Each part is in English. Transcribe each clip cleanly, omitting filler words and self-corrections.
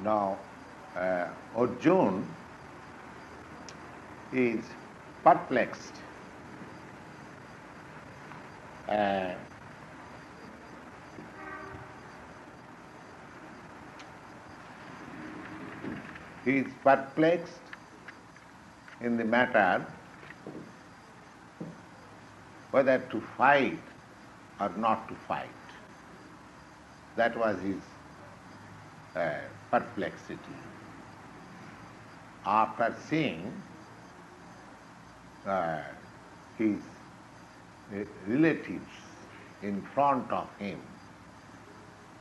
Now, Arjuna is perplexed. He is perplexed in the matter whether to fight or not to fight. That was his perplexity. After seeing his relatives in front of him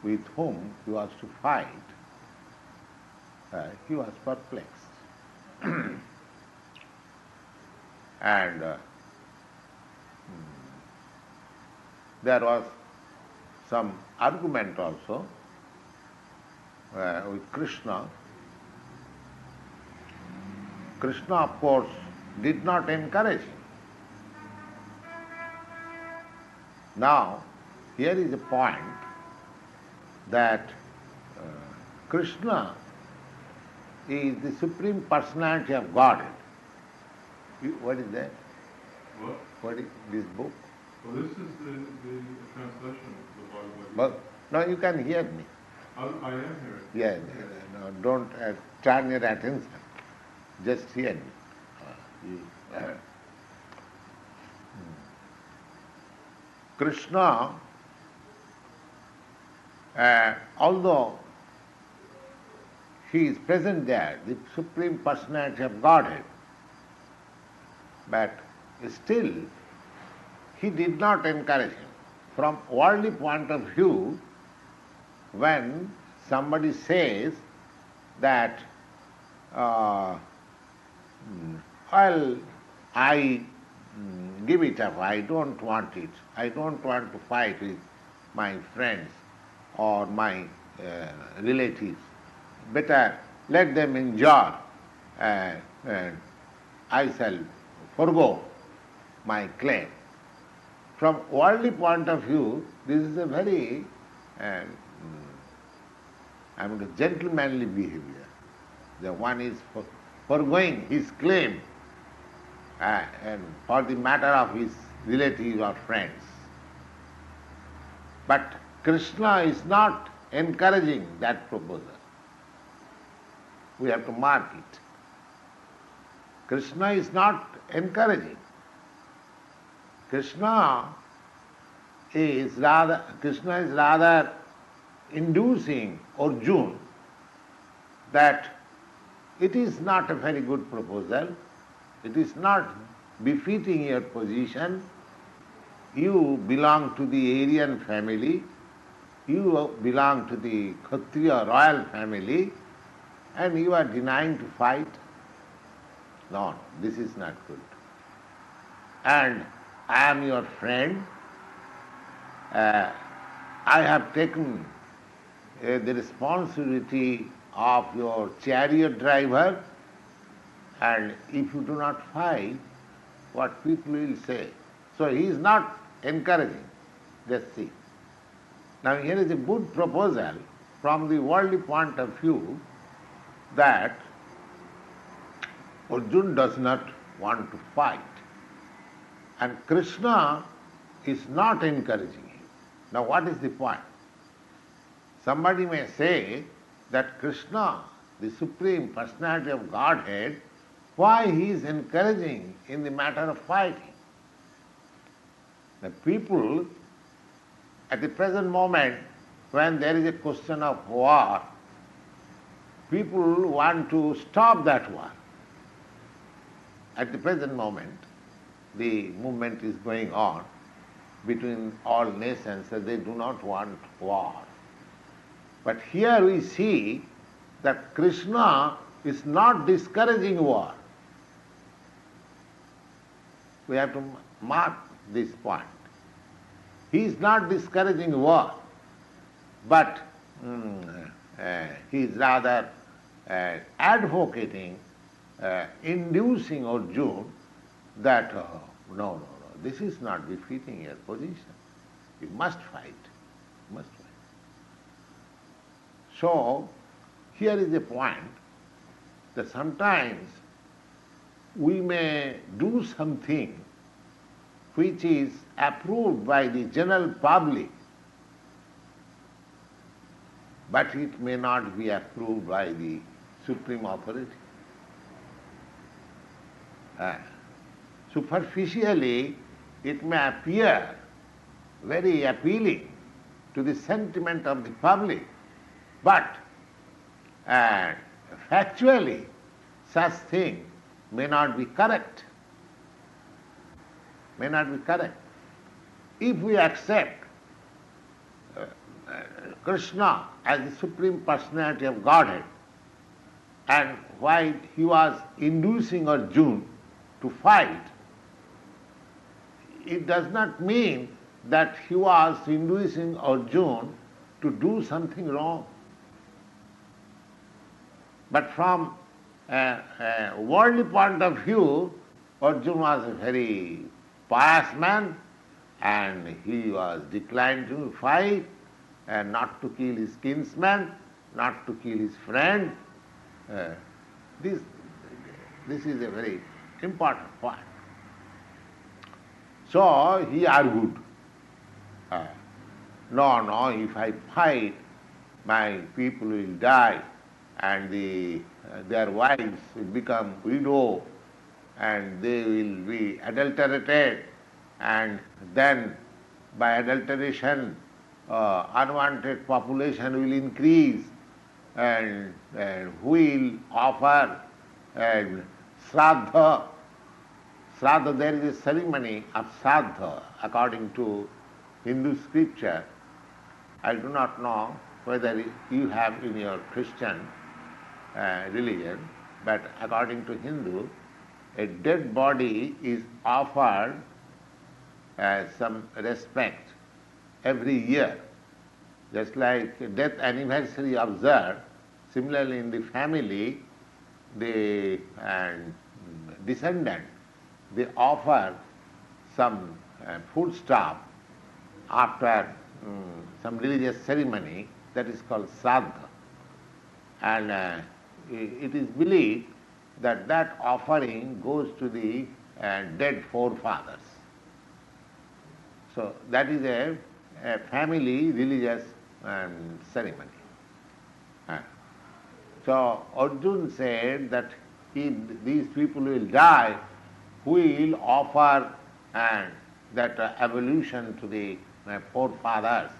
with whom he was to fight, he was perplexed. And there was some argument also with Kṛṣṇa. Kṛṣṇa, of course, did not encourage him. Now, here is a point that Kṛṣṇa is the Supreme Personality of Godhead. What is that? What? What is this book? Well, this is the translation of the Bhagavad-gītā. But no, you can hear me. I am hearing. Yeah, no, don't turn your attention. Just hear me. Kṛṣṇa, although he is present there, the Supreme Personality of Godhead, but still he did not encourage him. From worldly point of view, when somebody says that, well, I give it up, I don't want it, I don't want to fight with my friends or my relatives, better let them enjoy, and I shall forgo my claim. From worldly point of view, this is a very gentlemanly behavior. The one is foregoing his claim and for the matter of his relatives or friends. But Kṛṣṇa is not encouraging that proposal. We have to mark it. Kṛṣṇa is not encouraging. Kṛṣṇa is rather inducing Arjuna that it is not a very good proposal, it is not befitting your position. You belong to the Aryan family, you belong to the Kshatriya royal family, and you are denying to fight. No, this is not good. And I am your friend. I have taken the responsibility of your chariot driver, and if you do not fight, what people will say. So he is not encouraging. Just see. Now here is a good proposal from the worldly point of view that Arjuna does not want to fight. And Kṛṣṇa is not encouraging him. Now what is the point? Somebody may say that Kṛṣṇa, the Supreme Personality of Godhead, why he is encouraging in the matter of fighting? The people at the present moment, when there is a question of war, people want to stop that war. At the present moment, the movement is going on between all nations, so they do not want war. But here we see that Kṛṣṇa is not discouraging war. We have to mark this point. He is not discouraging war, but he is rather advocating, inducing Arjuna that no, this is not befitting your position. You must fight. You must fight. So here is a point that sometimes we may do something which is approved by the general public, but it may not be approved by the supreme authority. Superficially, it may appear very appealing to the sentiment of the public, but factually such thing may not be correct. May not be correct. If we accept Kṛṣṇa as the Supreme Personality of Godhead, and while he was inducing Arjuna to fight, it does not mean that he was inducing Arjuna to do something wrong. But from a worldly point of view, Arjuna was a very pious man, and he was declined to fight, and not to kill his kinsman, not to kill his friend. This is a very important point. So he argued, no, if I fight, my people will die, and their wives will become widow, and they will be adulterated, and then by adulteration unwanted population will increase, and who will offer Shraddha. Shraddha, there is a ceremony of Shraddha according to Hindu scripture. I do not know whether you have in your Christian religion, but according to Hindu, a dead body is offered some respect every year. Just like death anniversary observed, similarly in the family, the descendant, they offer some foodstuff after some religious ceremony that is called Shraddha. And it is believed that that offering goes to the dead forefathers. So that is a family religious ceremony. So Arjuna said that if these people will die, we will offer that evolution to the forefathers.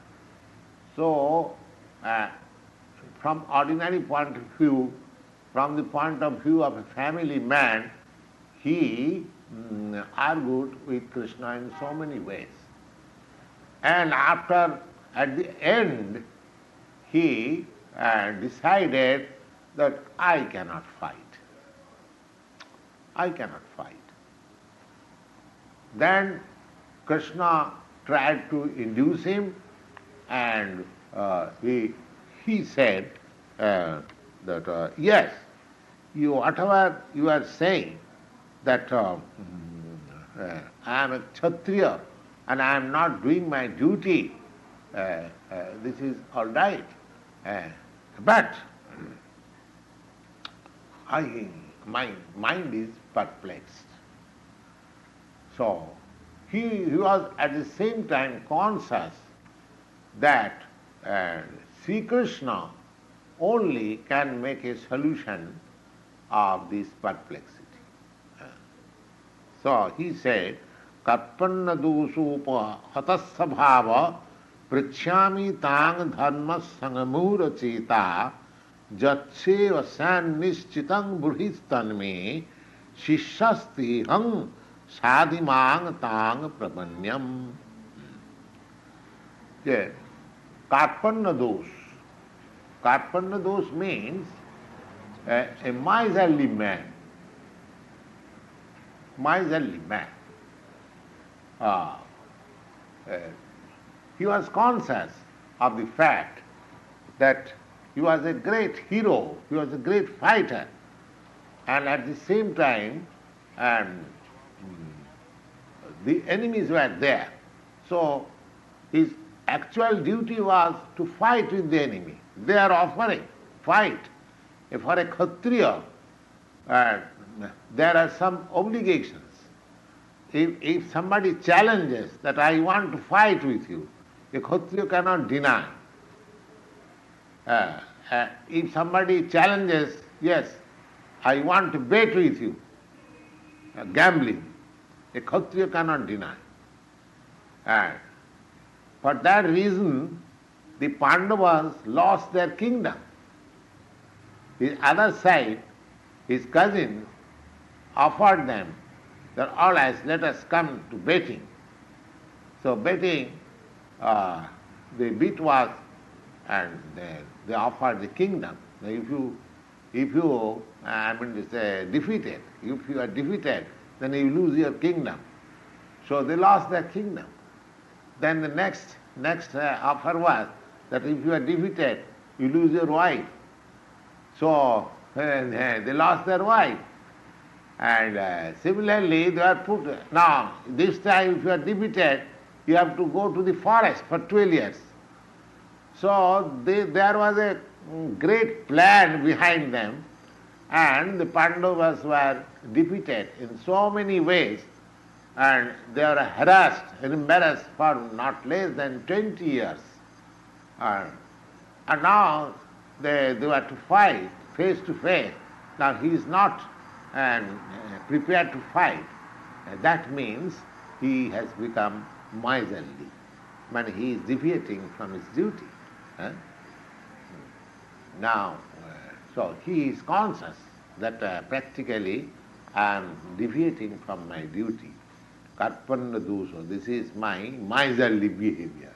So from ordinary point of view, from the point of view of a family man, he argued with Kṛṣṇa in so many ways. And at the end, he decided that I cannot fight. I cannot fight. Then Kṛṣṇa tried to induce him, and he said that yes, whatever you are saying, that I am a Kshatriya and I am not doing my duty, this is all right. But my mind is perplexed. So he was at the same time conscious that Sri Kṛṣṇa only can make a solution of this perplexity. So he said, Karpanna dosupa hatasabhava prichyami tang dharma sangamura cheta jatseva san nischitang burhistanme shishasti hang sadhimang tang prabanyam. Karpanna dos. Karpanna dos means a miserly man. Miserly man. He was conscious of the fact that he was a great hero, he was a great fighter, and at the same time the enemies were there. So his actual duty was to fight with the enemy. They are offering, fight. For a Kshatriya, there are some obligations. If somebody challenges that I want to fight with you, a Kshatriya cannot deny. If somebody challenges, yes, I want to bet with you, gambling, a Kshatriya cannot deny. For that reason, the Pandavas lost their kingdom. The other side, his cousin, offered them that all right, let us come to betting. So betting, the bid was, and they offered the kingdom. Now if you defeated, if you are defeated, then you lose your kingdom. So they lost their kingdom. Then the next offer was that if you are defeated, you lose your wife. So they lost their wife. And similarly, they are put, now this time if you are defeated, you have to go to the forest for 12 years. So there was a great plan behind them, and the Pandavas were defeated in so many ways, and they were harassed and embarrassed for not less than 20 years. And now they were to fight face to face. Now he is not prepared to fight. That means he has become miserly. When he is deviating from his duty. Now, so he is conscious that practically I am deviating from my duty. Karpanna dosha, this is my miserly behavior.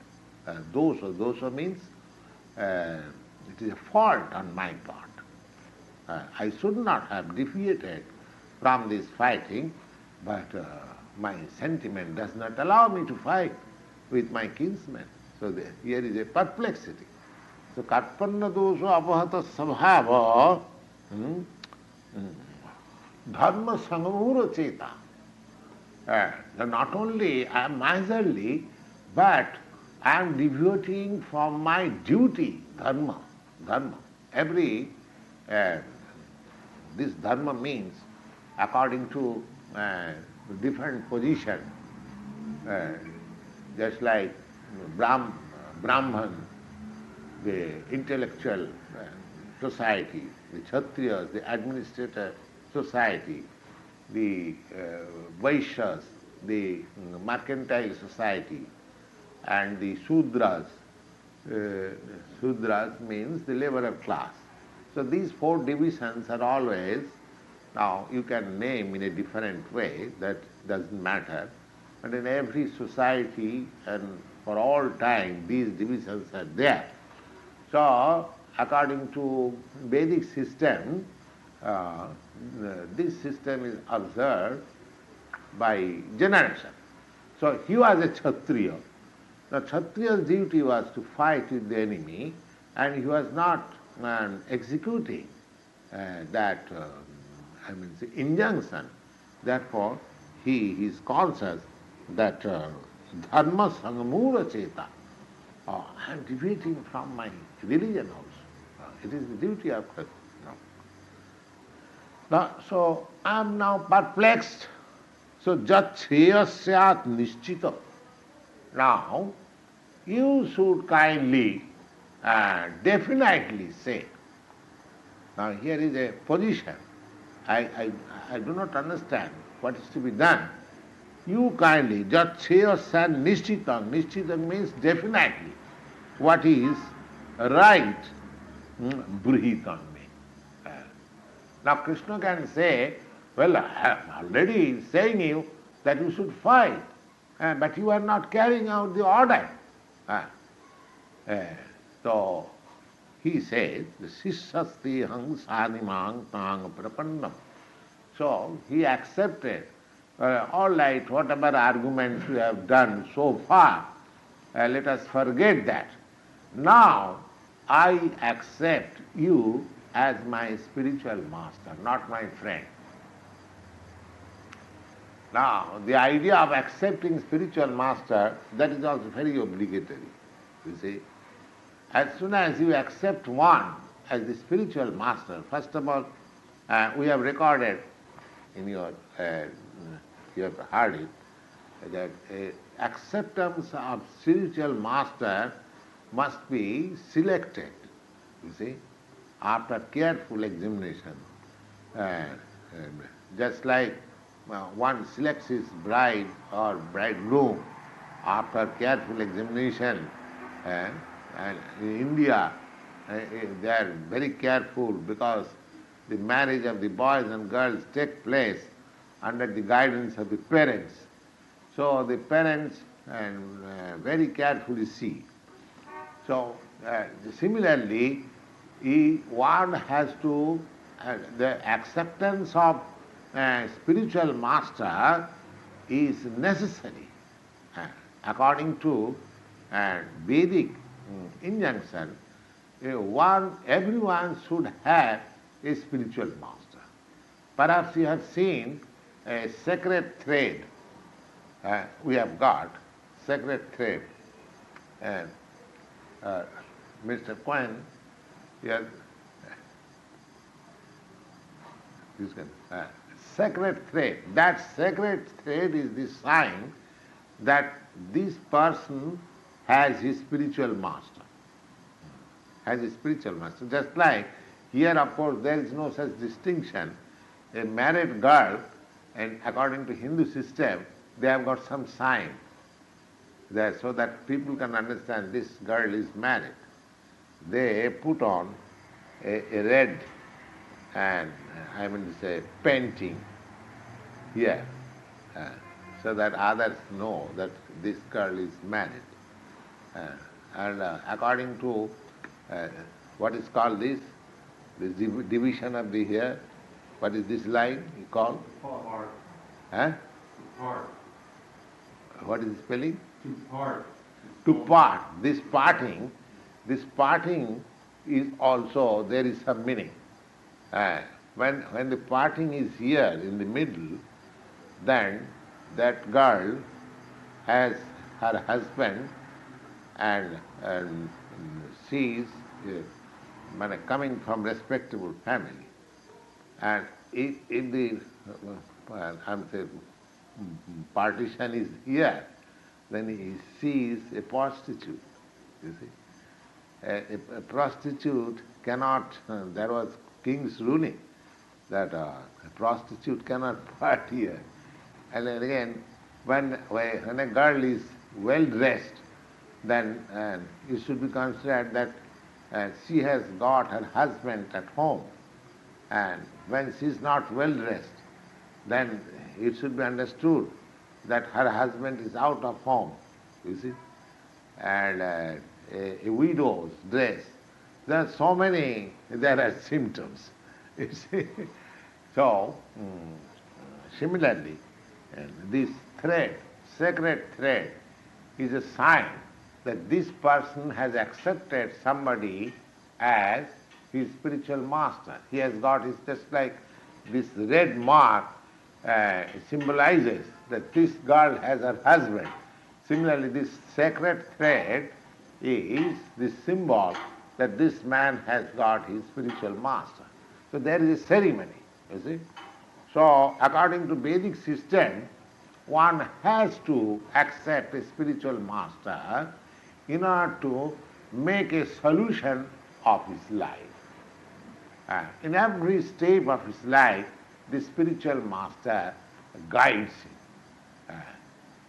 Dosha means it is a fault on my part. I should not have deviated from this fighting, but my sentiment does not allow me to fight with my kinsmen. So here is a perplexity. So karpanna dosha apahata sabhava dharma sangamura cheta. Not only I am miserly, but I am deviating from my duty, dharma. This dharma means according to different position, just like Brahman, the intellectual society, the Kshatriyas, the administrator society, the Vaishyas, the mercantile society, and the Sudras. Sudras means the laborer class. So these four divisions are always, now you can name in a different way, that doesn't matter, but in every society and for all time these divisions are there. So according to Vedic system, this system is observed by generation. So he was a Kshatriya. The Kshatriya's duty was to fight with the enemy, and he was not executing that injunction. Therefore, he is conscious that dharma sangamura cheta. I am deviating from my religion also. It is the duty of Kshatriya. So I am now perplexed. So jat sreyasyat nishchita. Now you should kindly definitely say. Now here is a position. I do not understand what is to be done. You kindly, jat sreyasyat nishchitam. Nishchitam means definitely. What is right, brihitam me. Now Kṛṣṇa can say, well, I am already saying you that you should fight, but you are not carrying out the order. So he says, sishasti hang sadimang tang prapannam. So he accepted, all right, whatever arguments we have done so far, let us forget that. Now I accept you as my spiritual master, not my friend. Now, the idea of accepting spiritual master, that is also very obligatory, you see. As soon as you accept one, as the spiritual master, first of all, we have recorded in you have heard it, that acceptance of spiritual master must be selected, you see, after careful examination. Just like one selects his bride or bridegroom after careful examination, and in India they are very careful because the marriage of the boys and girls take place under the guidance of the parents. So the parents very carefully see. So similarly, one has to, the acceptance of spiritual master is necessary. According to Vedic injunction, everyone should have a spiritual master. Perhaps you have seen a sacred thread. We have got sacred thread. Mr. Quinn, yes, sacred thread. That sacred thread is the sign that this person has his spiritual master. Has his spiritual master. Just like here, of course, there is no such distinction. A married girl, and according to Hindu system, they have got some sign there so that people can understand this girl is married. They put on a red and painting here so that others know that this girl is married. And according to what is called this division of the hair, what is this line you call? Part. Huh? Part. What is the spelling? To part. To part. This parting is also, there is some meaning. When the parting is here in the middle, then that girl has her husband and she is coming from respectable family. And if the partition is here, then he sees a prostitute, you see. A prostitute cannot, there was king's ruling that a prostitute cannot part here. And then again, when a girl is well dressed, then it should be considered that she has got her husband at home. And when she is not well dressed, then it should be understood that her husband is out of home, you see. And a widow's dress, there are so many, there are symptoms, you see. So, similarly, this thread, sacred thread, is a sign that this person has accepted somebody as his spiritual master. He has got his, just like this red mark symbolizes that this girl has her husband. Similarly, this sacred thread is the symbol that this man has got his spiritual master. So there is a ceremony, you see. So according to Vedic system, one has to accept a spiritual master in order to make a solution of his life. In every step of his life, the spiritual master guides him.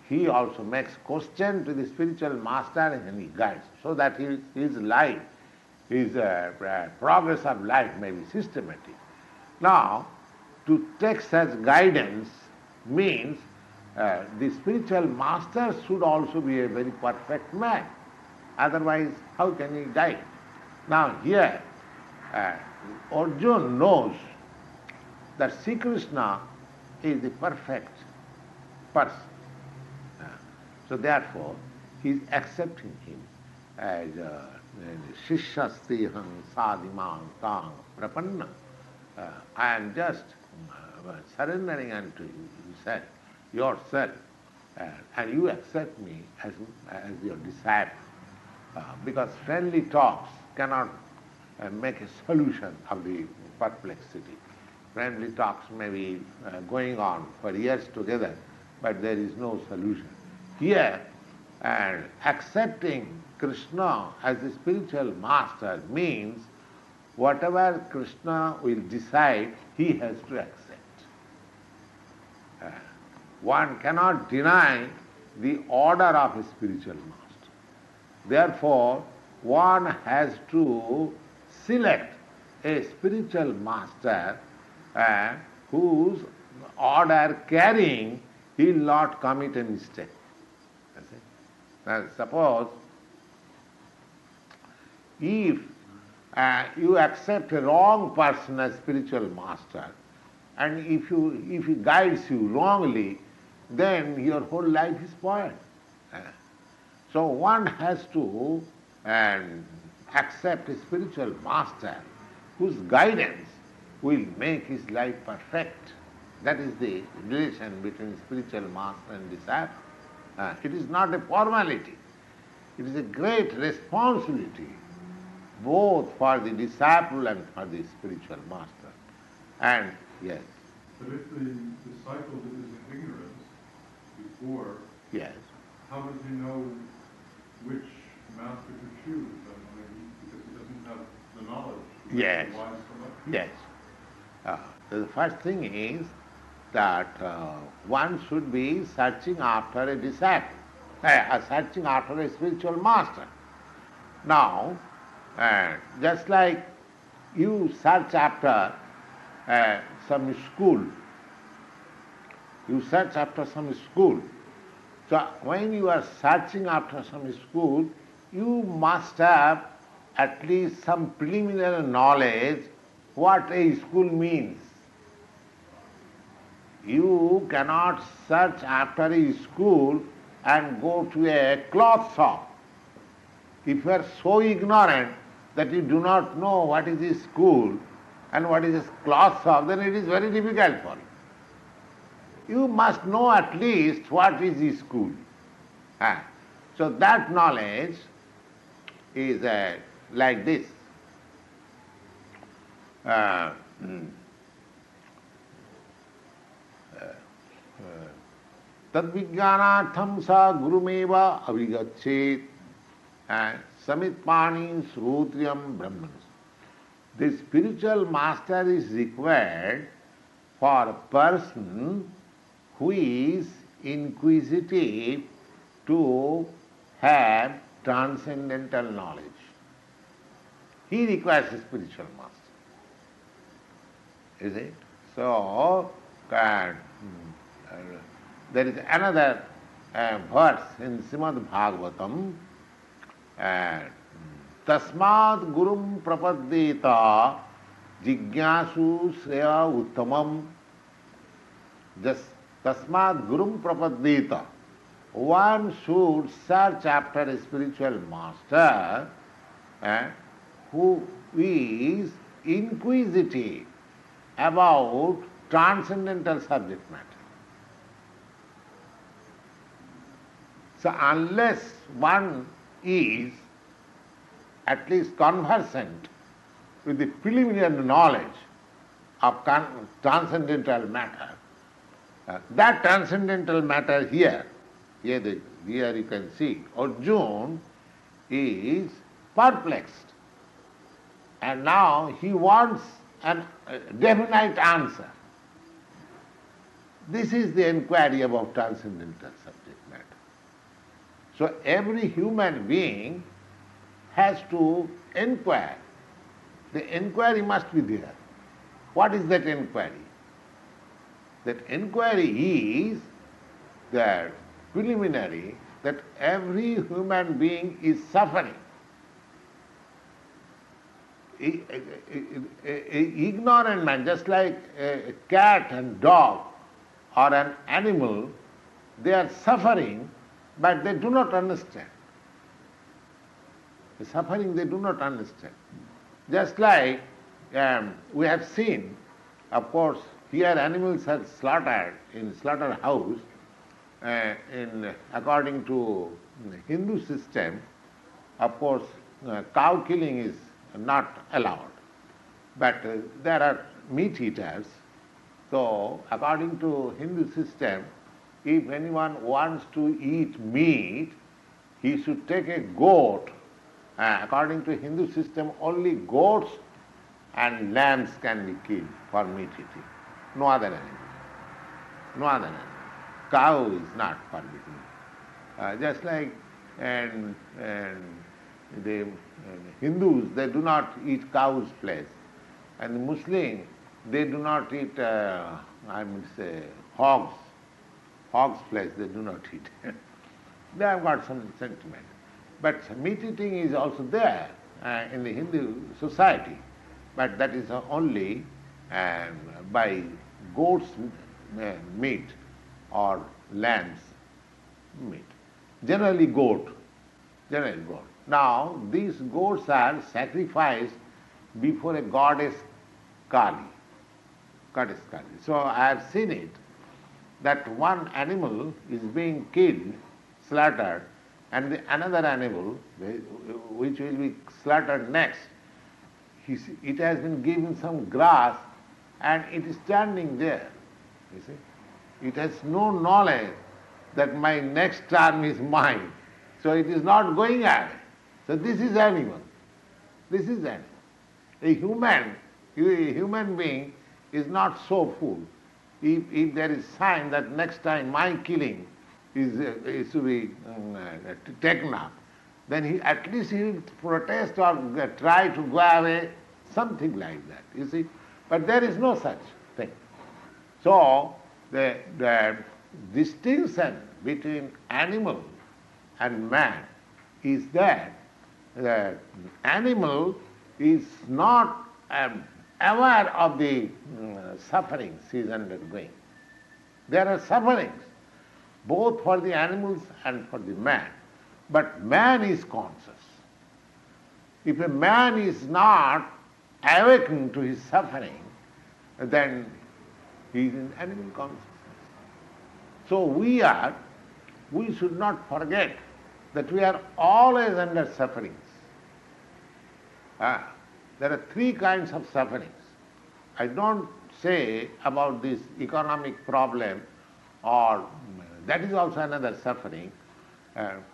He also makes question to the spiritual master and he guides, so that his life, his progress of life may be systematic. Now, to take such guidance means the spiritual master should also be a very perfect man. Otherwise, how can he guide? Now here, Arjuna knows that Sri Kṛṣṇa is the perfect person. So therefore, he is accepting him as Shishyastiham sadimam tang prapanna. I am just surrendering unto yourself, and you accept me as your disciple. Because friendly talks cannot make a solution of the perplexity. Friendly talks may be going on for years together, but there is no solution. Here, and accepting Kṛṣṇa as the spiritual master means whatever Kṛṣṇa will decide, he has to accept. One cannot deny the order of a spiritual master. Therefore, one has to select a spiritual master whose order carrying he will not commit a mistake. Now, suppose if you accept a wrong person as spiritual master, and if he guides you wrongly, then your whole life is spoiled. So one has to accept a spiritual master whose guidance will make his life perfect. That is the relation between spiritual master and disciple. It is not a formality. It is a great responsibility both for the disciple and for the spiritual master. And yes. But if the disciple is in ignorance before, yes, how does he know which master to choose? Because he doesn't have the knowledge. Yes. Yes. The first thing is that one should be searching after a disciple, searching after a spiritual master. Now, just like you search after some school, you search after some school. So when you are searching after some school, you must have at least some preliminary knowledge what a school means. You cannot search after a school and go to a cloth shop. If you are so ignorant that you do not know what is a school and what is a cloth shop, then it is very difficult for you. You must know at least what is a school. So that knowledge is like this. Tadvijnanatham sa gurumeva avigachet samitpani srutriyam brahman. The spiritual master is required for a person who is inquisitive to have transcendental knowledge. He requires a spiritual master. Is it? So, there is another verse in Srimad Bhagavatam, Tasmad gurum prapaddeta jignasu sreya uttamam. Just Tasmad gurum prapaddeta. One should search after a spiritual master who is inquisitive about transcendental subject matter. So unless one is at least conversant with the preliminary knowledge of transcendental matter, that transcendental matter here you can see, Arjuna is perplexed. And now he wants a definite answer. This is the inquiry about transcendental subject matter. So every human being has to inquire. The inquiry must be there. What is that inquiry? That inquiry is that preliminary that every human being is suffering. Ignorant man, just like a cat and dog or an animal, they are suffering, but they do not understand. The suffering they do not understand. Just like we have seen, of course, here animals are slaughtered in slaughterhouse. According to Hindu system, of course, cow killing is not allowed. But there are meat eaters. So according to Hindu system, if anyone wants to eat meat, he should take a goat. According to Hindu system, only goats and lambs can be killed for meat eating. No other animal. No other animal. Cow is not forbidden. Just like the Hindus, they do not eat cow's flesh. And the Muslims, they do not eat, hogs. Hog's flesh they do not eat. They have got some sentiment. But meat eating is also there in the Hindu society. But that is only by goat's meat or lamb's meat. Generally goat. Now these goats are sacrificed before a goddess Kali. So I have seen it, that one animal is being killed, slaughtered, and another animal, which will be slaughtered next, it has been given some grass and it is standing there. You see? It has no knowledge that my next turn is mine. So it is not going away. So this is animal. A human being is not so fool. If there is sign that next time my killing is to be taken up, then at least he will protest or try to go away, something like that, you see. But there is no such thing. So the distinction between animal and man is that the animal is not aware of the sufferings he is undergoing. There are sufferings, both for the animals and for the man. But man is conscious. If a man is not awakened to his suffering, then he is in animal consciousness. So we should not forget that we are always under sufferings. There are three kinds of sufferings. I don't say about this economic problem, or that is also another suffering,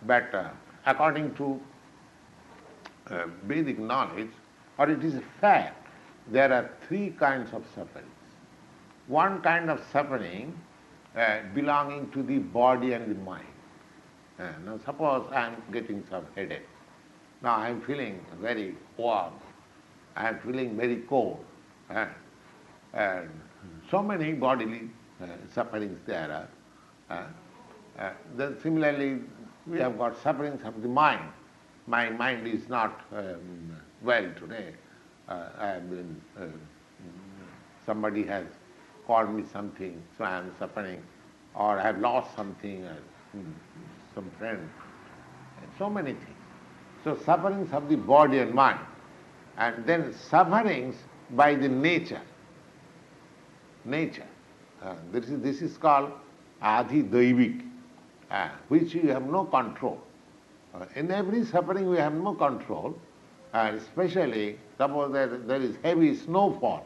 but according to Vedic knowledge, or it is a fact, there are three kinds of sufferings. One kind of suffering belonging to the body and the mind. Now suppose I am getting some headache. Now I am feeling very warm. I am feeling very cold. And so many bodily sufferings there are. Then similarly, we have got sufferings of the mind. My mind is not well today. Somebody has called me something, so I am suffering, or I have lost something, some friend, so many things. So sufferings of the body and mind, and then sufferings by the nature. This is called ādyam, which you have no control. In every suffering we have no control, especially suppose there is heavy snowfall.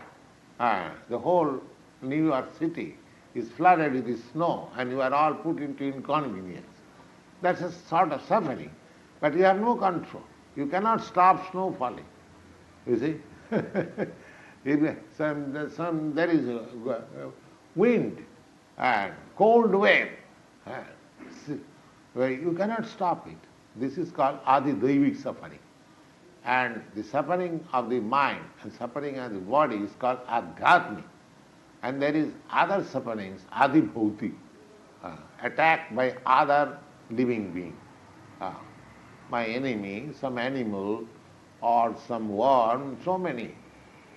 The whole New York City is flooded with snow and you are all put into inconvenience. That's a sort of suffering. But you have no control. You cannot stop snow falling. You see? If there is a wind and cold wave, you cannot stop it. This is called ādyam suffering. And the suffering of the mind and suffering of the body is called ādhyātmic. And there is other sufferings, ādibhautik, attacked by other living being. My enemy, some animal, or some worm, so many.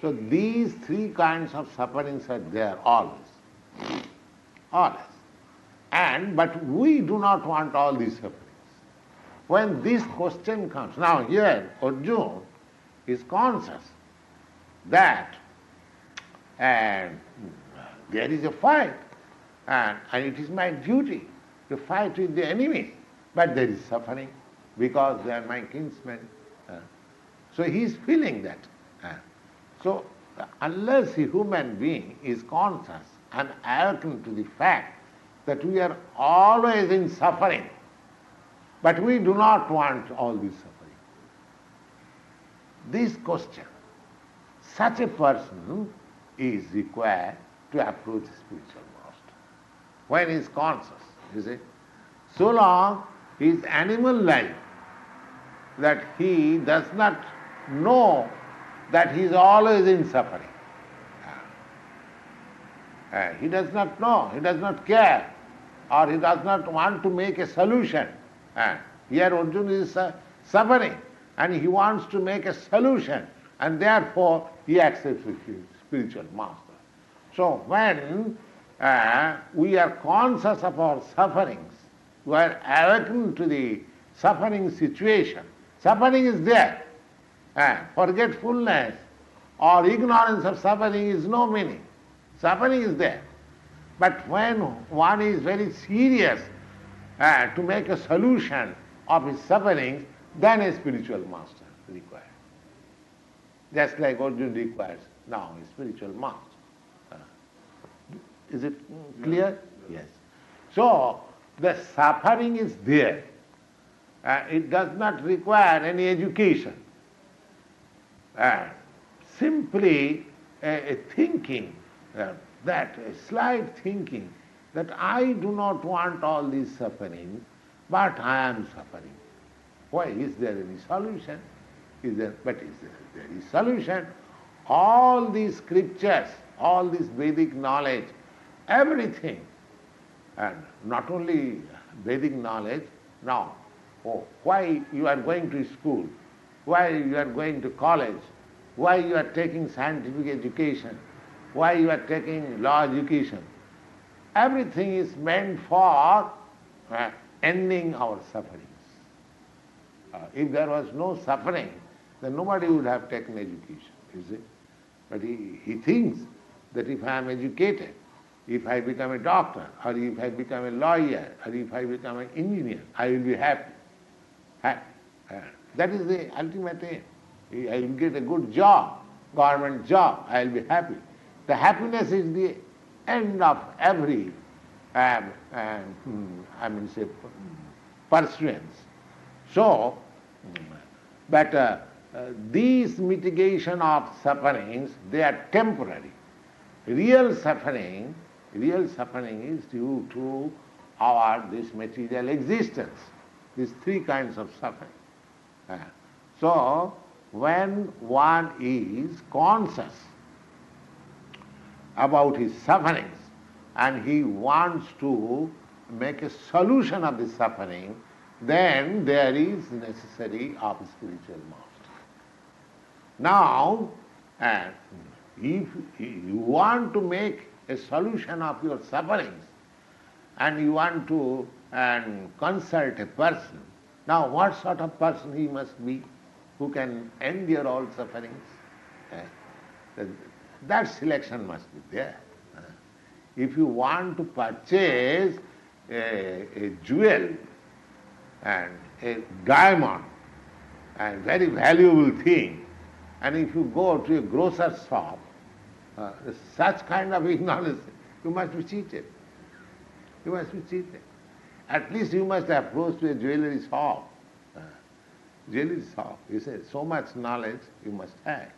So these three kinds of sufferings are there always. Always. But we do not want all these sufferings. When this question comes, now here Arjuna is conscious that there is a fight, and it is my duty to fight with the enemy, but there is suffering because they are my kinsmen. So he is feeling that. So unless a human being is conscious and awakened to the fact that we are always in suffering, but we do not want all this suffering. This question, such a person is required to approach a spiritual master. When he is conscious, you see. So long his animal life, that he does not know that he is always in suffering. He does not know, he does not care, or he does not want to make a solution. Here Arjuna is suffering, and he wants to make a solution, and therefore he accepts a spiritual master. So when we are conscious of our sufferings, we are awakened to the suffering situation. Suffering is there. Forgetfulness or ignorance of suffering is no meaning. Suffering is there. But when one is very serious to make a solution of his sufferings, then a spiritual master is required. Just like Arjuna requires now a spiritual master. Is it clear? Yes. So, the suffering is there. It does not require any education. Simply a thinking, a slight thinking, that I do not want all these sufferings, but I am suffering. Why? Is there any solution? Is there any solution? All these scriptures, all this Vedic knowledge, everything, and not only Vedic knowledge, now, why you are going to school, why you are going to college, why you are taking scientific education, why you are taking law education, everything is meant for ending our sufferings. If there was no suffering, then nobody would have taken education, you see. But he thinks that if I am educated, if I become a doctor, or if I become a lawyer, or if I become an engineer, I will be happy. That is the ultimate aim. I will get a good job, government job, I will be happy. The happiness is the end of every, pursuance. So, but these mitigation of sufferings, they are temporary. Real suffering is due to this material existence, these three kinds of suffering. So, when one is conscious about his sufferings and he wants to make a solution of the suffering, then there is necessary of a spiritual master. Now, if you want to make a solution of your sufferings and you want to consult a person, now what sort of person he must be who can endure all sufferings? That selection must be there. If you want to purchase a jewel and a diamond and very valuable thing, and if you go to a grocer's shop, such kind of ignorance, you must be cheated. You must be cheated. At least you must approach to a jewelry shop. Jewelry shop, you say, so much knowledge you must have.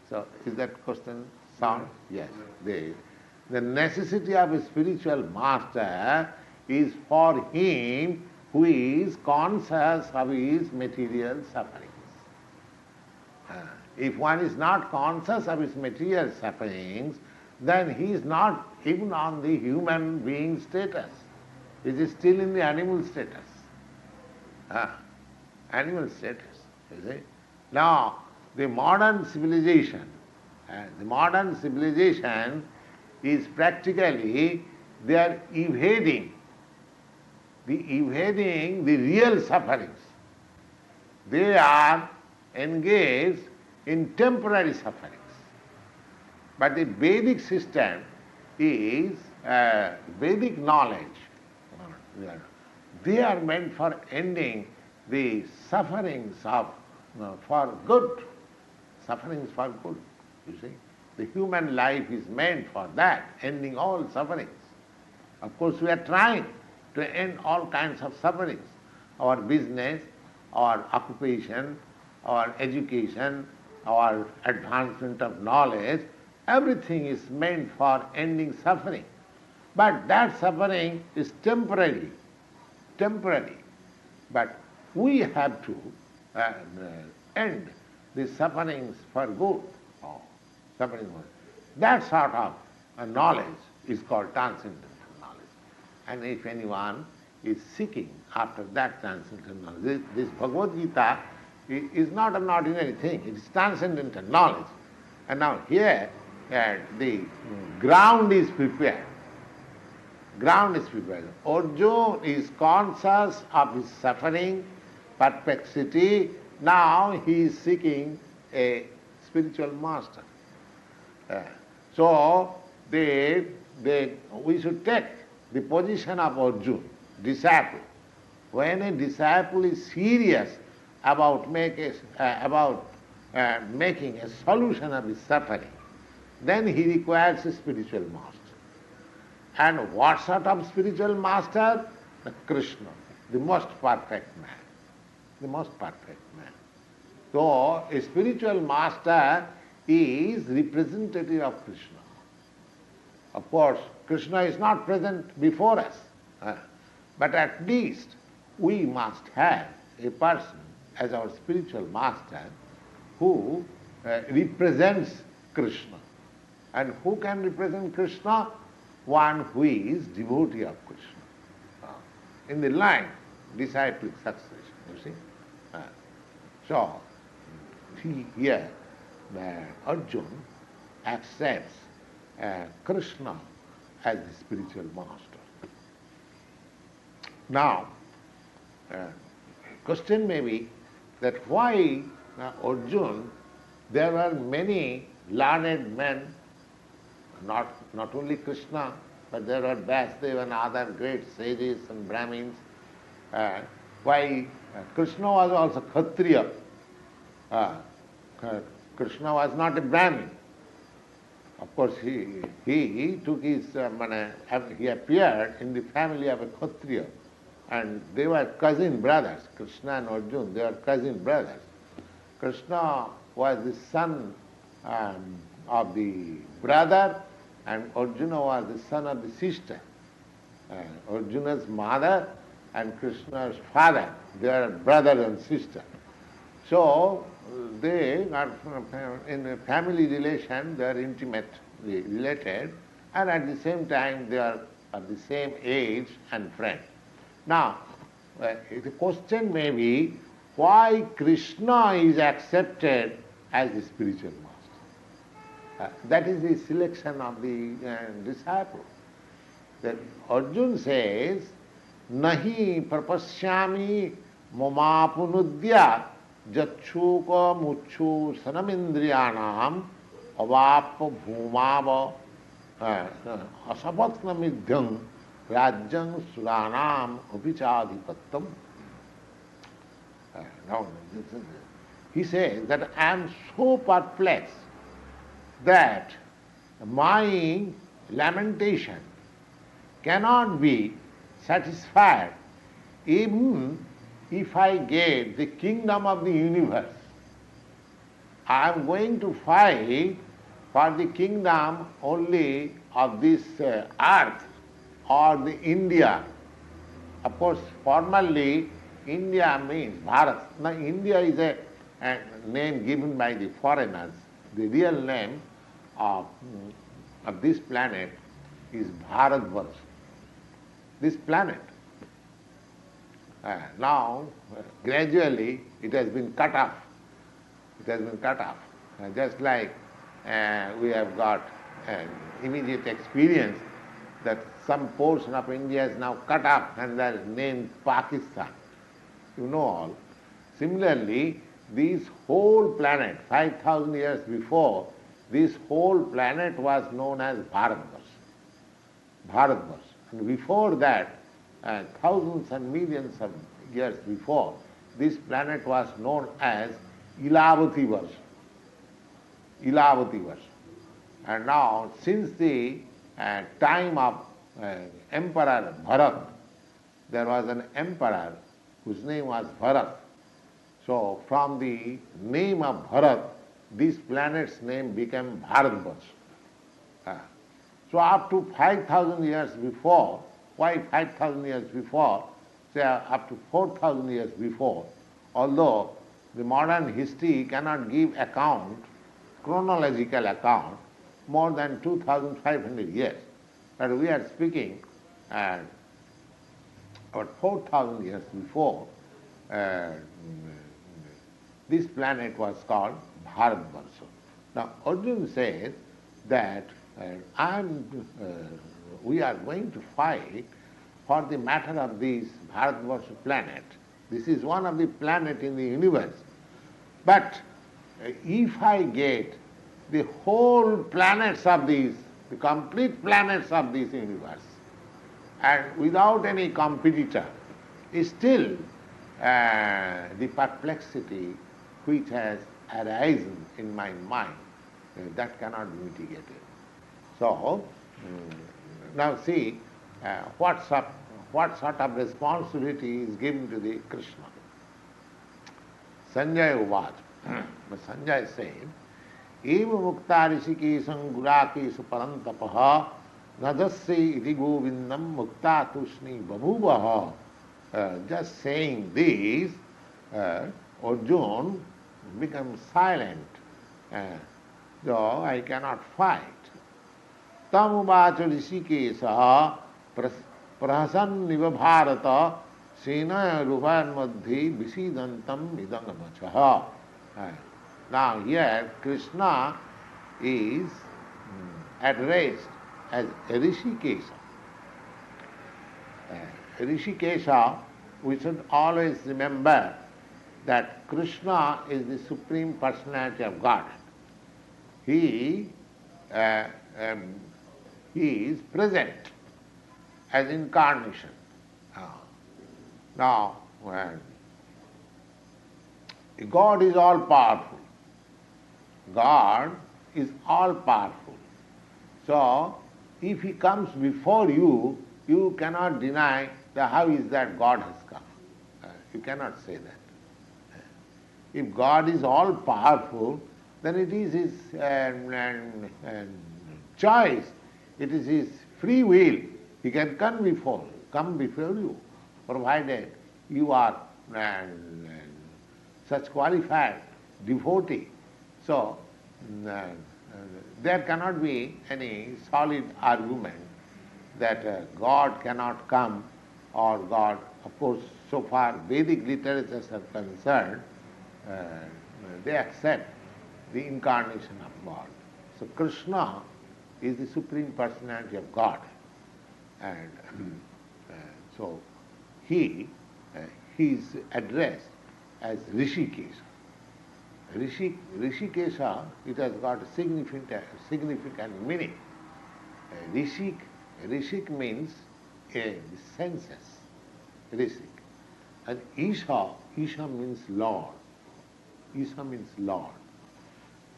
So, is that question sound? Yes. The necessity of a spiritual master is for him who is conscious of his material sufferings. If one is not conscious of his material sufferings, then he is not even on the human being status. He is still in the animal status. Animal status, you see. Now, the modern civilization is practically, they are evading the real sufferings. They are engaged in temporary sufferings. But the Vedic system is Vedic knowledge. They are meant for ending the sufferings of for good. Suffering is for good, you see. The human life is meant for that, ending all sufferings. Of course, we are trying to end all kinds of sufferings. Our business, our occupation, our education, our advancement of knowledge, everything is meant for ending suffering. But that suffering is temporary. But we have to end the sufferings for good. That sort of knowledge is called transcendental knowledge. And if anyone is seeking after that transcendental knowledge, this Bhagavad-gītā is not an ordinary thing, it is transcendental knowledge. And now here the ground is prepared. Arjuna is conscious of his suffering, perplexity. Now he is seeking a spiritual master. So we should take the position of Arjuna, disciple. When a disciple is serious about making a solution of his suffering, then he requires a spiritual master. And what sort of spiritual master? The Kṛṣṇa, the most perfect man. So a spiritual master is representative of Kṛṣṇa. Of course, Kṛṣṇa is not present before us, but at least we must have a person as our spiritual master who represents Kṛṣṇa. And who can represent Kṛṣṇa? One who is devotee of Kṛṣṇa, in the line, disciplic succession, you see. So, here Arjuna accepts Kṛṣṇa as the spiritual master. Now, question may be that why Arjuna, there are many learned men, not only Kṛṣṇa, but there are Vāsadeva and other great sages and Brahmins. Why Kṛṣṇa was also Kshatriya. Kṛṣṇa was not a Brahmin. Of course, he took his, he appeared in the family of a Kshatriya, and they were cousin brothers. Kṛṣṇa and Arjuna, they were cousin brothers. Kṛṣṇa was the son of the brother, and Arjuna was the son of the sister. Arjuna's mother and Kṛṣṇa's father, they are brother and sister. So they are in a family relation, they are intimately related, and at the same time they are of the same age and friend. Now, the question may be, why Kṛṣṇa is accepted as the spiritual master? That is the selection of the disciple. That Arjuna says, Nahi prapasyami mamapunudya jachuka muchu sanamindriyanam avapa bhumava asapatnamidhyam rajyam suranam apichadipattam. Now, he says that I am so perplexed that my lamentation cannot be satisfied even if I get the kingdom of the universe. I am going to fight for the kingdom only of this earth or the India. Of course, formally India means Bharat. Now, India is a name given by the foreigners. The real name of this planet is Bharatvarsh. This planet. Now, gradually, it has been cut off. Just like we have got immediate experience that some portion of India is now cut off and they are named Pakistan. You know all. Similarly, this whole planet, 5,000 years before, this whole planet was known as Bharatvarsh. And before that, thousands and millions of years before, this planet was known as Ilavati version. Ilavati version. And now, since the time of Emperor Bharat, there was an emperor whose name was Bharat. So, from the name of Bharat, this planet's name became Bharatvarsha. So, up to 5,000 years before, why 5,000 years before? Say up to 4,000 years before, although the modern history cannot give account, chronological account, more than 2,500 years. But we are speaking about 4,000 years before, this planet was called Bharatvarsha. Now Arjuna says that we are going to fight for the matter of this Bharatvarsha planet. This is one of the planets in the universe. But if I get the whole planets of these, the complete planets of this universe, and without any competitor, still the perplexity which has arisen in my mind, that cannot be mitigated. So, now see what sort of responsibility is given to the Kṛṣṇa. Sanjaya Uvaca. Sanjaya said, Eva mukta rishikesam gurakesu parantapaha nadasya iti govindam mukta tushni babhuvaha. Just saying this, Arjuna becomes silent. So I cannot fight. Tam uvaca rishikesa prahasanniva bharata senaya rupan madhi visidantam idangamachaha. Now here Kṛṣṇa is addressed as Rishikesha. Rishikesha, we should always remember that Kṛṣṇa is the Supreme Personality of God. He is present as incarnation. Now, God is all powerful. God is all powerful. So, if He comes before you, you cannot deny that how is that God has come. You cannot say that. If God is all powerful, then it is His choice. It is His free will. He can come before you, provided you are such qualified devotee. So, there cannot be any solid argument that God cannot come, or God, of course, so far Vedic literatures are concerned, they accept the incarnation of God. So Kṛṣṇa is the Supreme Personality of God. And so he is addressed as Rishikesha. Rishikesha, it has got a significant meaning. Rishik means the senses. Rishik. And Isha means Lord. Isha means Lord.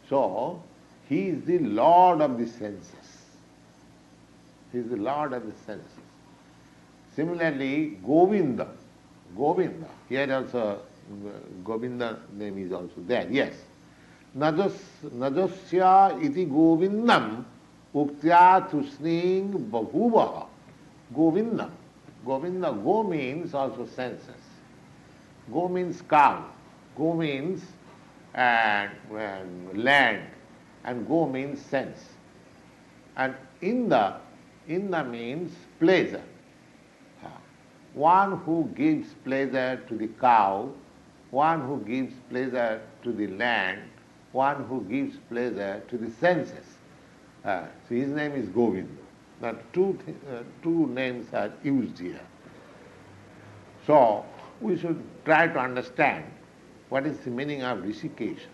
So, he is the Lord of the senses. He is the Lord of the senses. Similarly, Govinda, here also Govinda name is also there, yes. Nadasya iti govindam uktya tusning babhuvaha. Govindam. Govinda, go means also senses. Go means cow. Go means land. And go means sense. And inda means pleasure. One who gives pleasure to the cow, one who gives pleasure to the land, one who gives pleasure to the senses. So his name is Govinda. Now two names are used here. So we should try to understand what is the meaning of Rishikesha.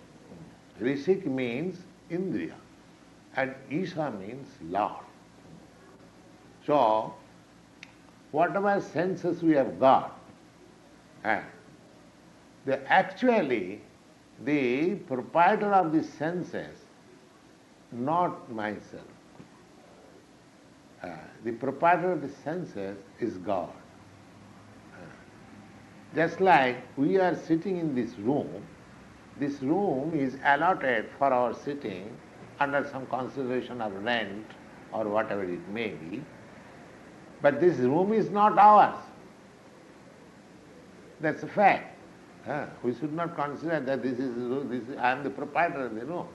Rishik means Indriya and Isha means Lord. So whatever senses we have got, they actually the proprietor of the senses, not myself. The proprietor of the senses is God. Just like we are sitting in this room is allotted for our sitting under some consideration of rent or whatever it may be, but this room is not ours. That's a fact. We should not consider that I am the proprietor of the room.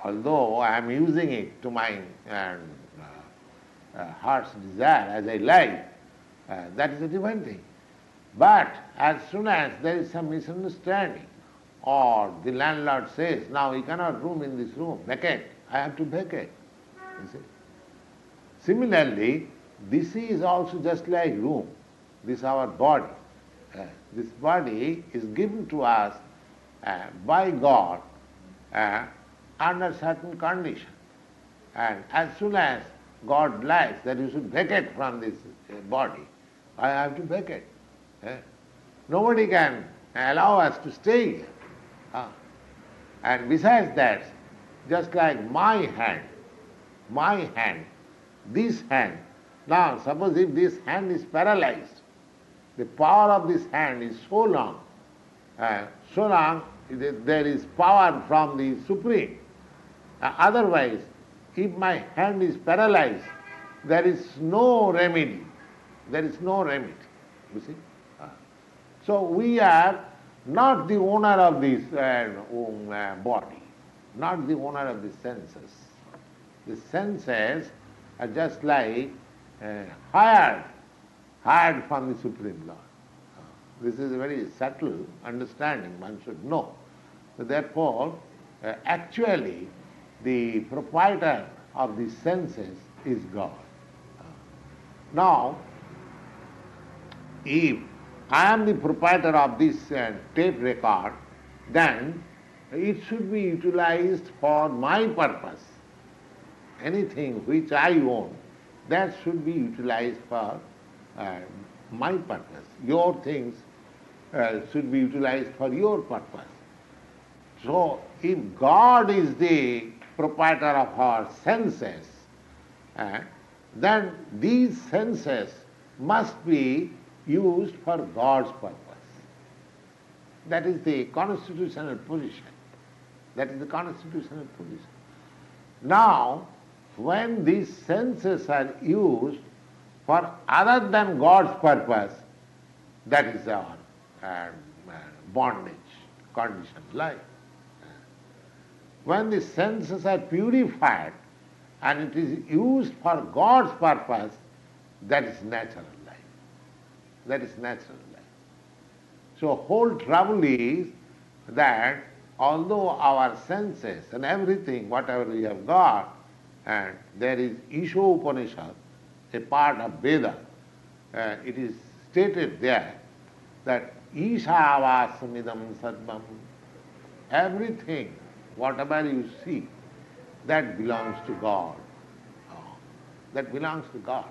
Although I am using it to my heart's desire as I like, that is a different thing. But as soon as there is some misunderstanding, or the landlord says, now you cannot room in this room, vacate, I have to vacate. You see? Similarly, this is also just like room. This is our body. This body is given to us by God under certain conditions. And as soon as God likes that you should vacate from this body, I have to vacate. Nobody can allow us to stay here. And besides that, just like my hand, this hand, now suppose if this hand is paralyzed, the power of this hand is so long there is power from the Supreme. Otherwise, if my hand is paralyzed, there is no remedy. You see? So we are not the owner of this body, not the owner of the senses. The senses are just like hired from the Supreme Lord. This is a very subtle understanding, one should know. So therefore, actually, the proprietor of the senses is God. Now, if I am the proprietor of this tape record, then it should be utilized for my purpose. Anything which I own, that should be utilized for my purpose. Your things should be utilized for your purpose. So, if God is the proprietor of our senses, then these senses must be used for God's purpose. That is the constitutional position. Now, when these senses are used for other than God's purpose, that is our bondage, conditioned life. When the senses are purified and it is used for God's purpose, that is natural life. So whole trouble is that although our senses and everything, whatever we have got, and there is Isho Upanishad, a part of Veda, it is stated there that Ishavāsamidam sarvam, everything, whatever you see, that belongs to God. That belongs to God.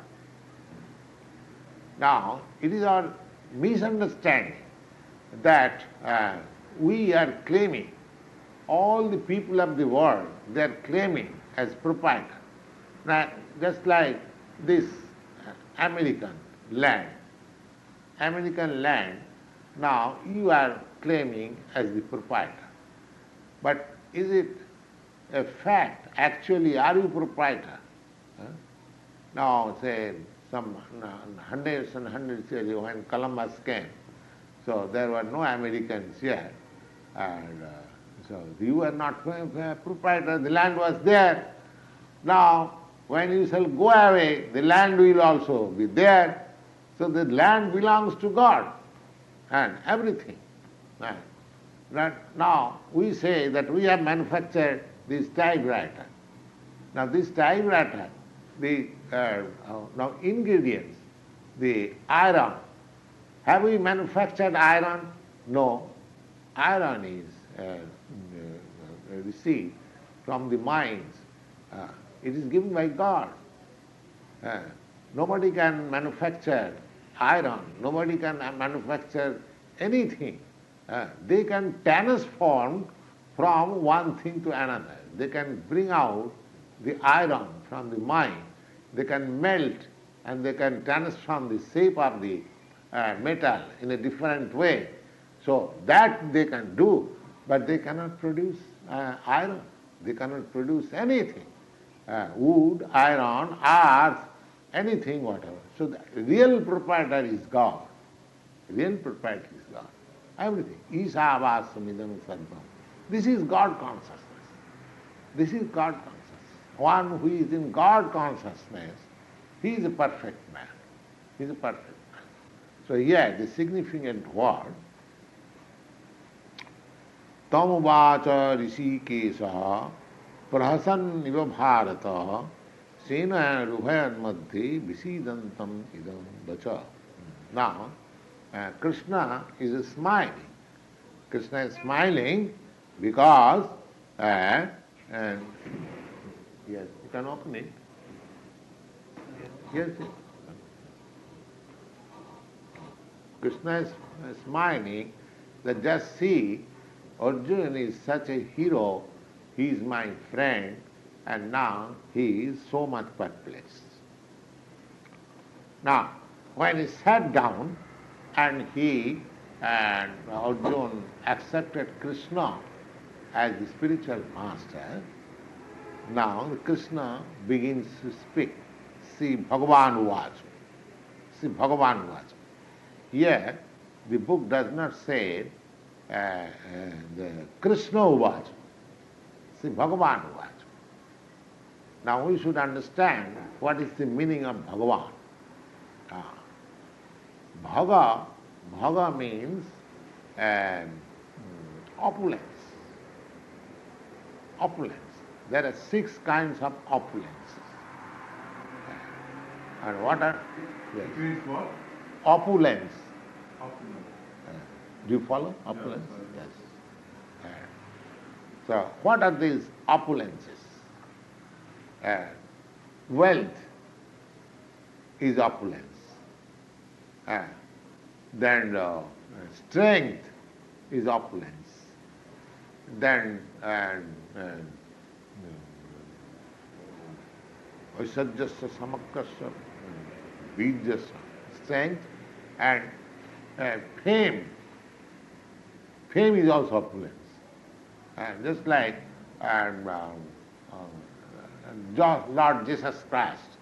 Now, it is our misunderstanding that we are claiming, all the people of the world, they are claiming as proprietor. Now, just like this American land, now you are claiming as the proprietor. But is it a fact? Actually, are you proprietor? Now, say, some hundreds and hundreds years ago when Columbus came, so there were no Americans here, and so you were not proprietor, the land was there. Now, when you shall go away, the land will also be there. So the land belongs to God and everything. Now, we say that we have manufactured this typewriter. Now, this typewriter, the now ingredients, the iron. Have we manufactured iron? No. Iron is received from the mines. It is given by God. Nobody can manufacture iron. Nobody can manufacture anything They can transform from one thing to another. They can bring out the iron from the mine. They can melt and they can transform the shape of the metal in a different way. So that they can do, but they cannot produce iron. They cannot produce anything. Wood, iron, earth, anything, whatever. So the real proprietor is God. Real proprietor is God. Everything. Isāvāsamidam sarvam. This is God consciousness. This is God consciousness. One who is in God consciousness, he is a perfect man. He is a perfect man. So here the significant word, Tamuvacha Rishikesha Prahasan iva Bharata Sena Rubhayan Madhye Visidantam idam vacha. Now, Kṛṣṇa is smiling. Kṛṣṇa is smiling because, yes, you can open it. Yes, yes. Kṛṣṇa is smiling that just see, Arjuna is such a hero, he is my friend, and now he is so much perplexed. Now, when he sat down and Arjuna accepted Kṛṣṇa as the spiritual master, now Kṛṣṇa begins to speak. See Bhagavan vacha. See Bhagavan vacha. Here the book does not say the Kṛṣṇa vacha. See Bhagavan vacha. Now we should understand what is the meaning of Bhagavan. Bhaga means opulence. Opulence. There are 6 kinds of opulence. And what are? Yes. It means what? Opulence. Opulent. Do you follow? Opulence? Yes. Yes. So what are these opulences? Wealth is opulence. Then strength is opulence. Then Vaisajyasya samakkasya bijyasya, strength, and fame. Fame is also opulence. Just like Lord Jesus Christ,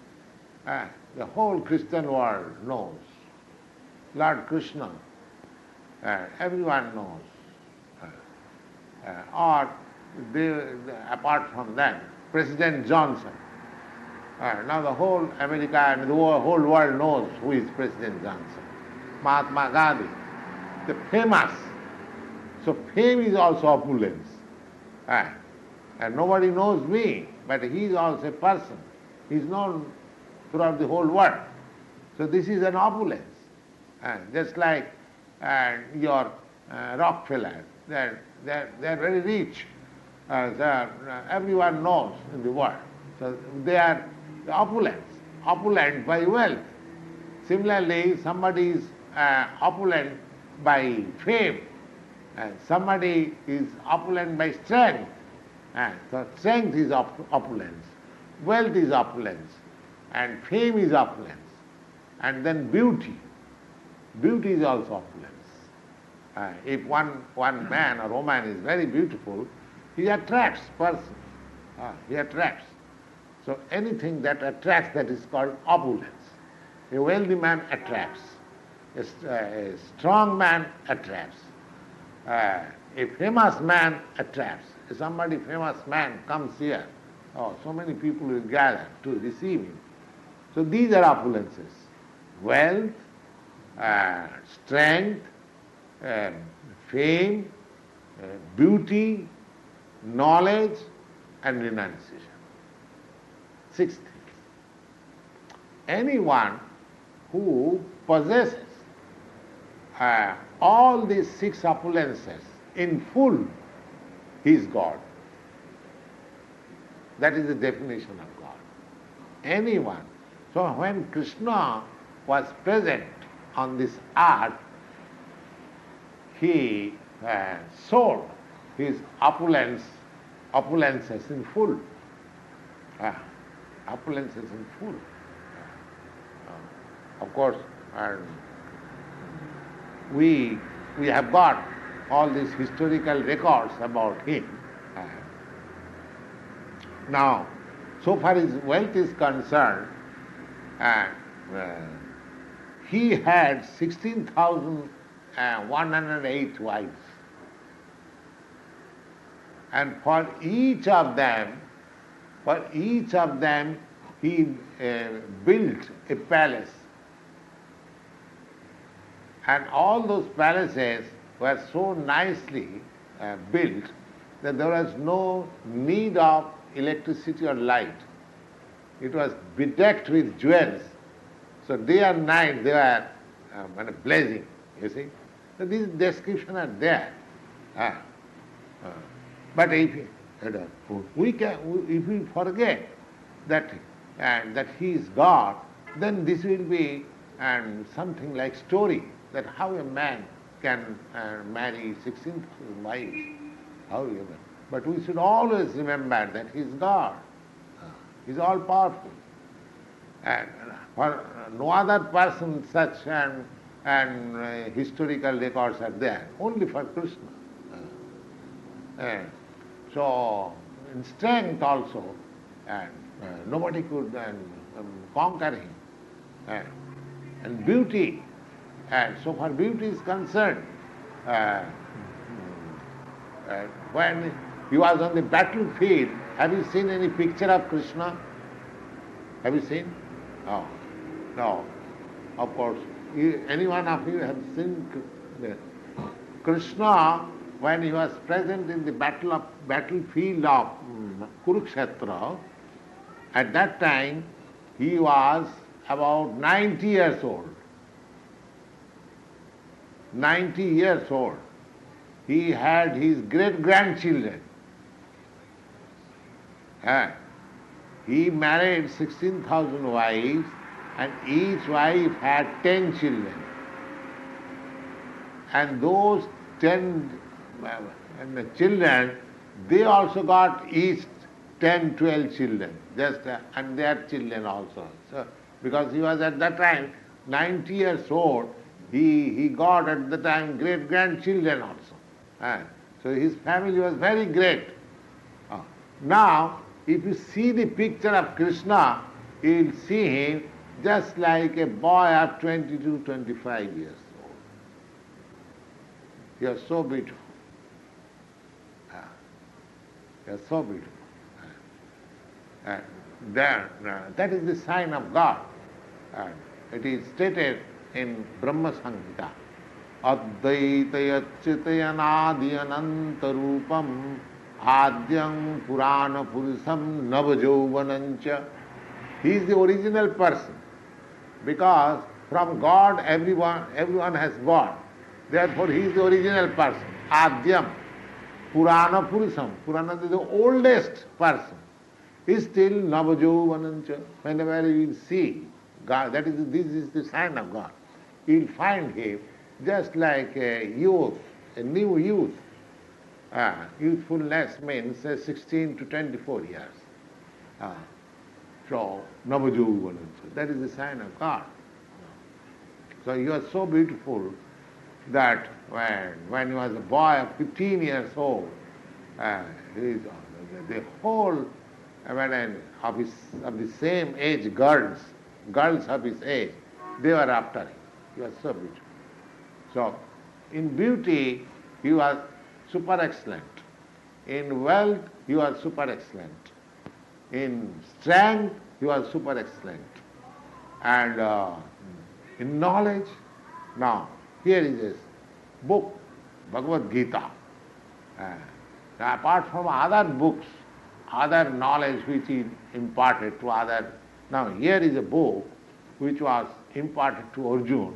the whole Christian world knows. Lord Kṛṣṇa, everyone knows. Or apart from that, President Johnson. Now the whole America and the whole world knows who is President Johnson. Mahatma Gandhi, the famous. So fame is also opulence. And nobody knows me, but he is also a person. He is known throughout the whole world. So this is an opulence. Just like your Rockefeller, they're very rich. Everyone knows in the world. So they are opulent by wealth. Similarly, somebody is opulent by fame, and somebody is opulent by strength. So strength is opulence, wealth is opulence, and fame is opulence. And then beauty. Beauty is also opulence. If one man or woman is very beautiful, he attracts persons. He attracts. So anything that attracts, that is called opulence. A wealthy man attracts. A strong man attracts. A famous man attracts. If somebody famous man comes here, so many people will gather to receive him. So these are opulences. Wealth, strength, fame, beauty, knowledge, and renunciation. 6 things. Anyone who possesses all these 6 opulences in full, he is God. That is the definition of God. Anyone. So when Kṛṣṇa was present on this earth, he soul, his opulence is in full. Opulence is in full. Of course, and we have got all these historical records about him. Now, so far as wealth is concerned, he had 16,108 wives. And for each of them, he built a palace. And all those palaces were so nicely built that there was no need of electricity or light. It was bedecked with jewels. So day and night they were blazing, you see. So these descriptions are there. But if we forget that he is God, then this will be something like story, that how a man can marry 16,000 wives. How you know? But we should always remember that he is God. He is all powerful. And for no other person such historical records are there, only for Kṛṣṇa. So in strength also, nobody could conquer him. And beauty, so far beauty is concerned, when he was on the battlefield, have you seen any picture of Kṛṣṇa? Have you seen? No. Of course, any one of you have seen Kṛṣṇa when he was present in the battlefield of Kurukshetra. At that time, he was about 90 years old. 90 years old. He had his great-grandchildren. He married 16,000 wives, and each wife had 10 children. And those 10 children, they also got each 10, 12 children, and their children also. So, because he was at that time 90 years old, he got at the time great-grandchildren also. So his family was very great. Now, if you see the picture of Kṛṣṇa, you will see him just like a boy of 22, 25 years old. He was so beautiful. He was so beautiful. That is the sign of God. It is stated in Brahma-samhita. Advaitayacchitayanādyanantarūpam ādyam Purāṇa-puruṣam nava-yauvanaṁ. He is the original person, because from God everyone has God. Therefore he is the original person. Ādyam Purāṇa-puruṣam. Purāṇa is the oldest person. He is still nava-yauvanaṁ. Whenever you will see God, this is the sign of God. You will find him just like a youth, a new youth. Youthfulness means 16 to 24 years. So, nava-yauvanaṁ. That is the sign of God. So he was so beautiful that when he was a boy of 15 years old, the whole of the same age girls of his age, they were after him. He was so beautiful. So, in beauty, he was super excellent. In wealth, he was super excellent. In strength, he was super excellent. And in knowledge, now, here is this book, Bhagavad-gītā. Now, apart from other books, other knowledge which is imparted to others, now here is a book which was imparted to Arjuna.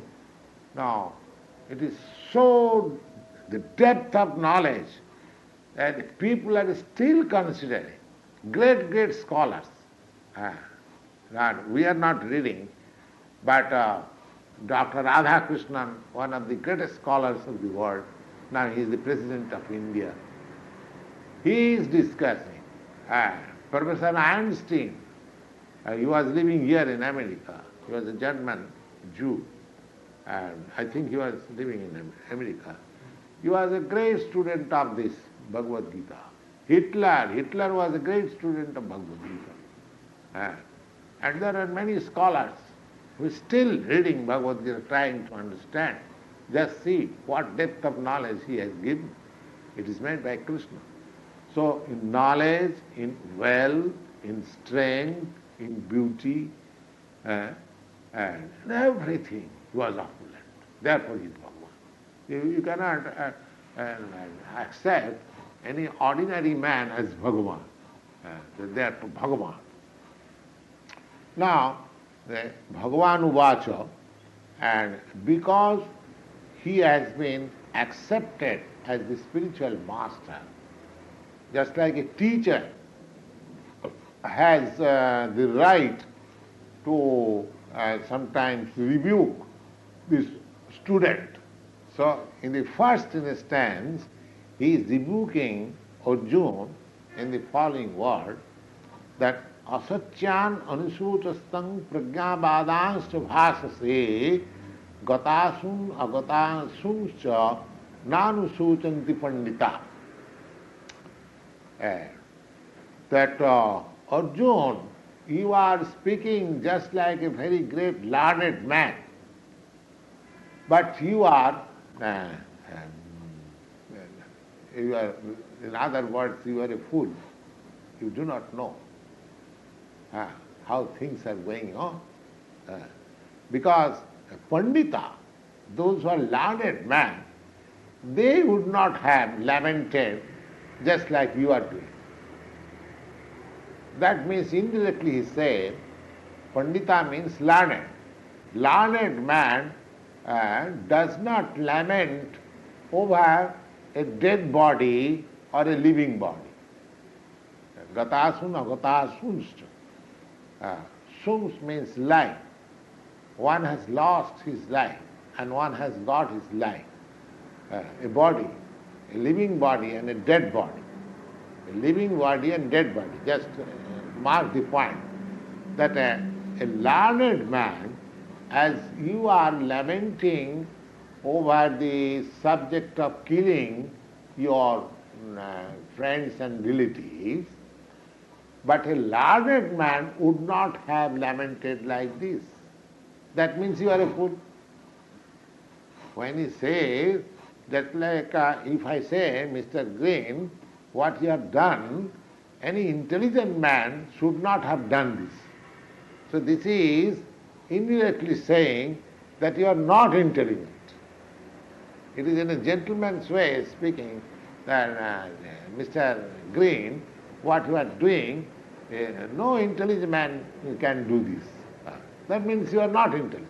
Now, it is so the depth of knowledge that people are still considering great scholars. We are not reading, but Dr. Radhakrishnan, one of the greatest scholars of the world, Now he is the President of India. He is discussing. Professor Einstein, he was living here in America. He was a German Jew, and I think he was living in America. He was a great student of this Bhagavad-gītā. Hitler was a great student of Bhagavad-gītā. And there are many scholars who are still reading Bhagavad-gītā, trying to understand. Just see what depth of knowledge he has given. It is made by Kṛṣṇa. So in knowledge, in wealth, in strength, in beauty, and everything, he was opulent. Therefore he is Bhagavan. You cannot accept any ordinary man as Bhagavan. Therefore Bhagavan. Now, the Bhagavan Uvacha, and because he has been accepted as the spiritual master, just like a teacher has the right to sometimes rebuke this student. So, in the first instance, he is rebuking Arjuna in the following word, that asatyan anusūtastam pragyābādānscha bhāsase gatasun agatasuncha nanusūchanti pandita. That Arjuna, you are speaking just like a very great learned man, but you are, in other words, you are a fool. You do not know how things are going on. Because Pandita, those who are learned men, they would not have lamented just like you are doing. That means indirectly he said, Pandita means learned. Learned man does not lament over a dead body or a living body. Gatasun agatasunsta. Suns means life. One has lost his life and one has got his life. A body, a living body and a dead body. A living body and dead body. Just mark the point that a learned man, as you are lamenting over the subject of killing your friends and relatives, but a learned man would not have lamented like this. That means you are a fool. When he says that, like if I say, Mr. Green, what you have done, any intelligent man should not have done this. So this is indirectly saying that you are not intelligent. It is in a gentleman's way speaking that Mr. Green, what you are doing, no intelligent man can do this. That means you are not intelligent.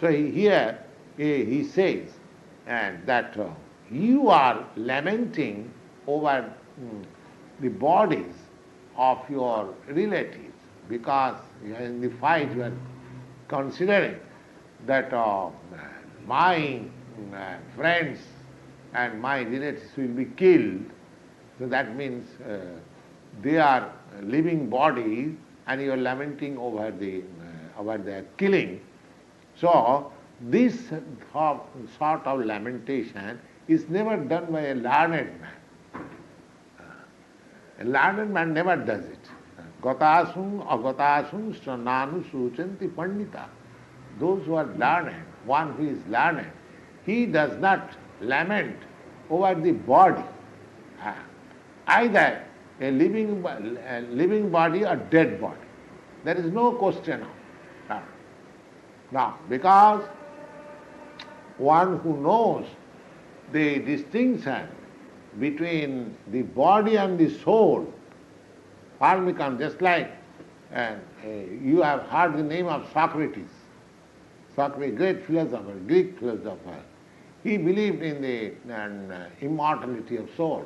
So here he says that you are lamenting over the bodies of your relatives because in the fight you are considering that my friends and my relatives will be killed. So that means they are living bodies and you are lamenting over their killing. So this sort of lamentation is never done by a learned man. A learned man never does it. Gatasum agatasum sananu suchanti pandita. Those who are learned, one who is learned, he does not lament over the body, either a living body or dead body. There is no question of that. Now, because one who knows the distinction between the body and the soul, Purāṇa-puruṣam, just like you have heard the name of Socrates. Socrates, great philosopher, Greek philosopher. He believed in the immortality of soul.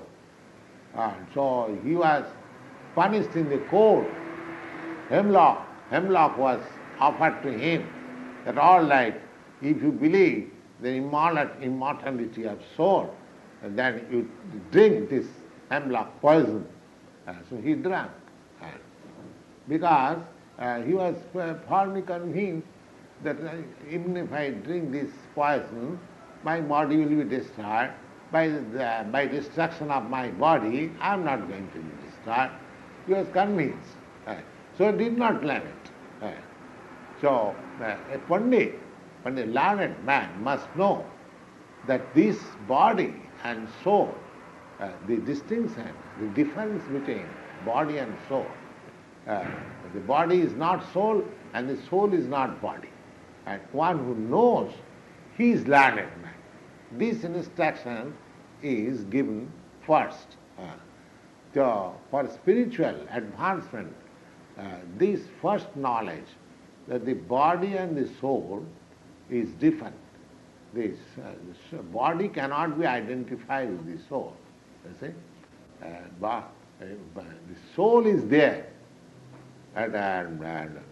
So he was punished in the court. Hemlock was offered to him that all right, if you believe the immortality of soul, and then you drink this hemlock poison. So he drank. Because he was firmly convinced that even if I drink this poison, my body will be destroyed. By destruction of my body, I am not going to be destroyed. He was convinced. So he did not learn it. So a Pandit, a learned man must know that this body and soul, the distinction, the difference between body and soul. The body is not soul and the soul is not body. And one who knows, he is learned man. This instruction is given first. For spiritual advancement, this first knowledge that the body and the soul is different. This body cannot be identified with the soul. You see? The soul is there,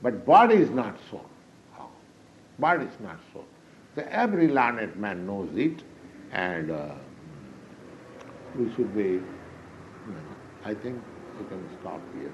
but body is not soul. Body is not soul. So every learned man knows it, and we should be, I think we can stop here.